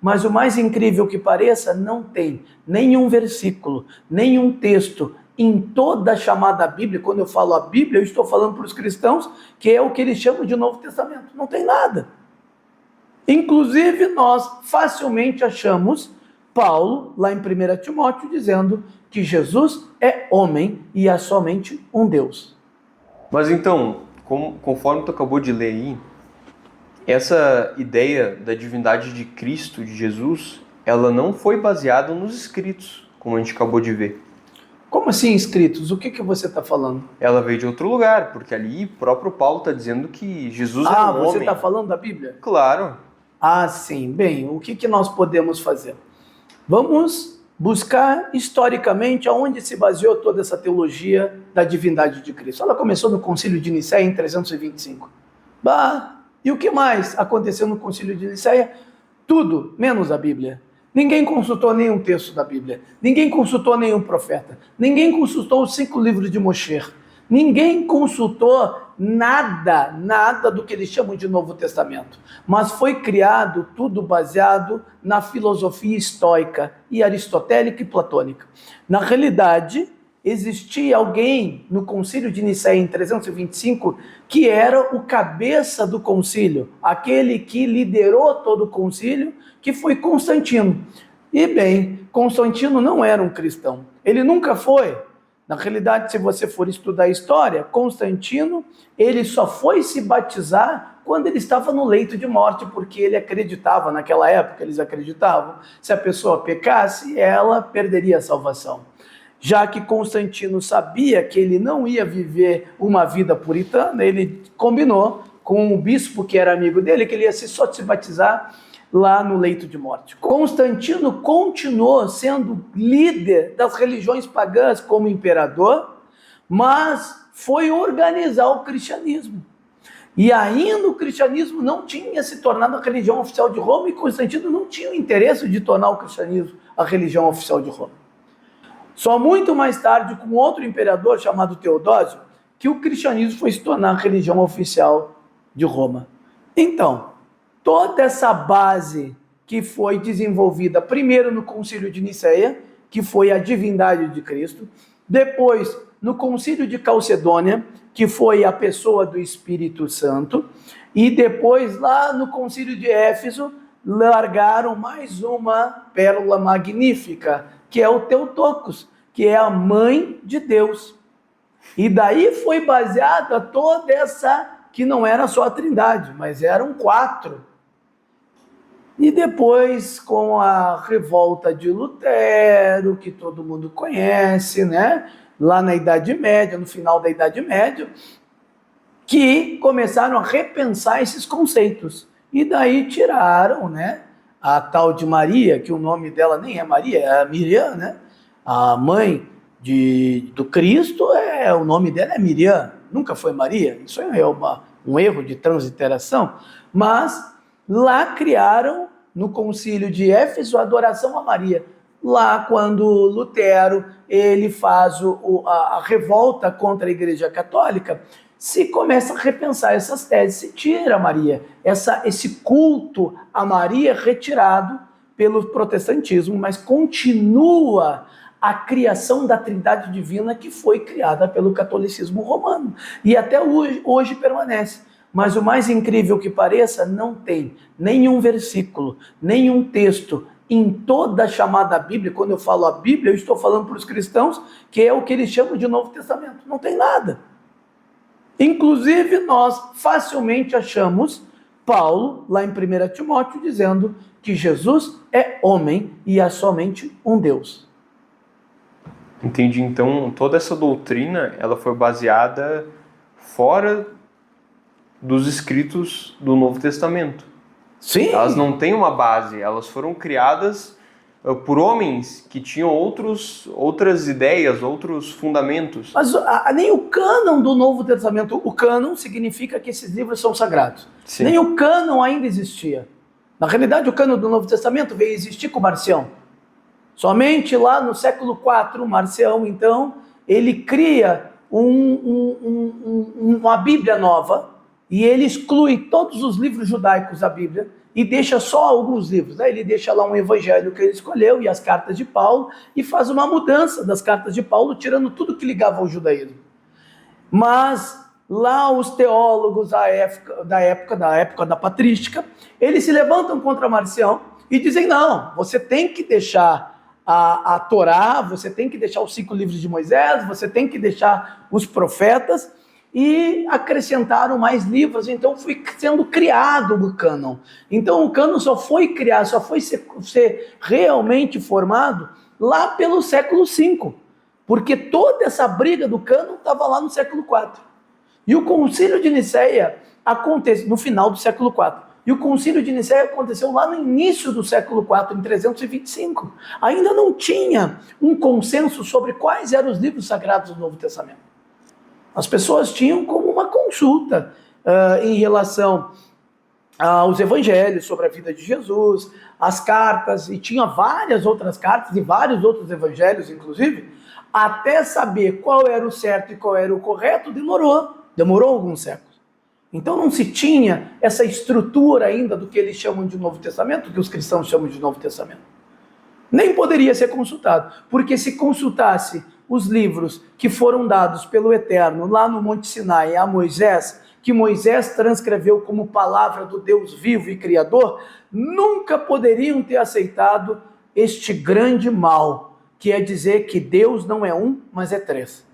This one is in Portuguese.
mas o mais incrível que pareça, não tem nenhum versículo, nenhum texto em toda a chamada Bíblia. Quando eu falo a Bíblia, eu estou falando para os cristãos, que é o que eles chamam de Novo Testamento. Não tem nada. Inclusive, nós facilmente achamos Paulo, lá em 1 Timóteo, dizendo que Jesus é homem e há somente um Deus. Mas então, conforme tu acabou de ler aí, essa ideia da divindade de Cristo, de Jesus, ela não foi baseada nos escritos, como a gente acabou de ver. Como assim escritos? O que você está falando? Ela veio de outro lugar, porque ali o próprio Paulo está dizendo que Jesus é um homem. Você está falando da Bíblia? Claro. Sim. Bem, o que nós podemos fazer? Vamos buscar historicamente aonde se baseou toda essa teologia da divindade de Cristo. Ela começou no Concílio de Nicéia em 325. E o que mais aconteceu no Concílio de Nicéia? Tudo, menos a Bíblia. Ninguém consultou nenhum texto da Bíblia. Ninguém consultou nenhum profeta. Ninguém consultou os 5 livros de Moshe. Ninguém consultou nada do que eles chamam de Novo Testamento. Mas foi criado tudo baseado na filosofia estoica e aristotélica e platônica. Na realidade, existia alguém no Concílio de Nicéia em 325 que era o cabeça do concílio, aquele que liderou todo o concílio, que foi Constantino. E bem, Constantino não era um cristão. Ele nunca foi. Na realidade, se você for estudar a história, Constantino, ele só foi se batizar quando ele estava no leito de morte, porque ele acreditava, naquela época eles acreditavam, se a pessoa pecasse, ela perderia a salvação. Já que Constantino sabia que ele não ia viver uma vida puritana, ele combinou com o bispo que era amigo dele, que ele ia só se batizar lá no leito de morte. Constantino continuou sendo líder das religiões pagãs como imperador, mas foi organizar o cristianismo. E ainda o cristianismo não tinha se tornado a religião oficial de Roma, e Constantino não tinha o interesse de tornar o cristianismo a religião oficial de Roma. Só muito mais tarde, com outro imperador chamado Teodósio, que o cristianismo foi se tornar a religião oficial de Roma. Então, toda essa base que foi desenvolvida primeiro no Concílio de Nicéia, que foi a divindade de Cristo, depois no Concílio de Calcedônia, que foi a pessoa do Espírito Santo, e depois lá no Concílio de Éfeso, largaram mais uma pérola magnífica, que é o Teotocos, que é a mãe de Deus. E daí foi baseada toda essa, que não era só a Trindade, mas eram 4. E depois, com a revolta de Lutero, que todo mundo conhece, né? Lá na Idade Média, no final da Idade Média, que começaram a repensar esses conceitos. E daí tiraram, né, a tal de Maria, que o nome dela nem é Maria, é Miriam, né? A mãe do Cristo, o nome dela é Miriam, nunca foi Maria. Isso é um erro de transliteração, mas lá criaram, no Concílio de Éfeso, a adoração a Maria. Lá, quando Lutero ele faz a revolta contra a Igreja Católica, se começa a repensar essas teses, se tira a Maria. Esse culto a Maria é retirado pelo protestantismo, mas continua a criação da Trindade Divina que foi criada pelo catolicismo romano. E até hoje permanece. Mas o mais incrível que pareça, não tem nenhum versículo, nenhum texto em toda a chamada Bíblia. Quando eu falo a Bíblia, eu estou falando para os cristãos, que é o que eles chamam de Novo Testamento. Não tem nada. Inclusive, nós facilmente achamos Paulo, lá em 1 Timóteo, dizendo que Jesus é homem e há somente um Deus. Entendi. Então, toda essa doutrina, ela foi baseada fora dos escritos do Novo Testamento. Sim. Elas não têm uma base, elas foram criadas por homens que tinham outras ideias, outros fundamentos. Mas nem o cânon do Novo Testamento, o cânon significa que esses livros são sagrados. Sim. Nem o cânon ainda existia. Na realidade, o cânon do Novo Testamento veio existir com Marcião. Somente lá no século IV, Marcião, então, ele cria uma Bíblia nova, e ele exclui todos os livros judaicos da Bíblia, e deixa só alguns livros. Aí ele deixa lá um evangelho que ele escolheu e as cartas de Paulo e faz uma mudança das cartas de Paulo, tirando tudo que ligava ao judaísmo. Mas lá os teólogos da época da patrística, eles se levantam contra Marcião e dizem, não, você tem que deixar a Torá, você tem que deixar os 5 livros de Moisés, você tem que deixar os profetas, e acrescentaram mais livros, então foi sendo criado o cânon. Então o cânon só foi criado, só foi ser realmente formado lá pelo século V, porque toda essa briga do cânon estava lá no século IV. E o Concílio de Nicéia aconteceu no final do século IV. E o Concílio de Nicéia aconteceu lá no início do século IV, em 325. Ainda não tinha um consenso sobre quais eram os livros sagrados do Novo Testamento. As pessoas tinham como uma consulta em relação aos evangelhos, sobre a vida de Jesus, as cartas, e tinha várias outras cartas e vários outros evangelhos, inclusive, até saber qual era o certo e qual era o correto, demorou alguns séculos. Então não se tinha essa estrutura ainda do que eles chamam de Novo Testamento, que os cristãos chamam de Novo Testamento. Nem poderia ser consultado, porque se consultasse os livros que foram dados pelo Eterno lá no Monte Sinai a Moisés, que Moisés transcreveu como palavra do Deus vivo e criador, nunca poderiam ter aceitado este grande mal, que é dizer que Deus não é um, mas é 3.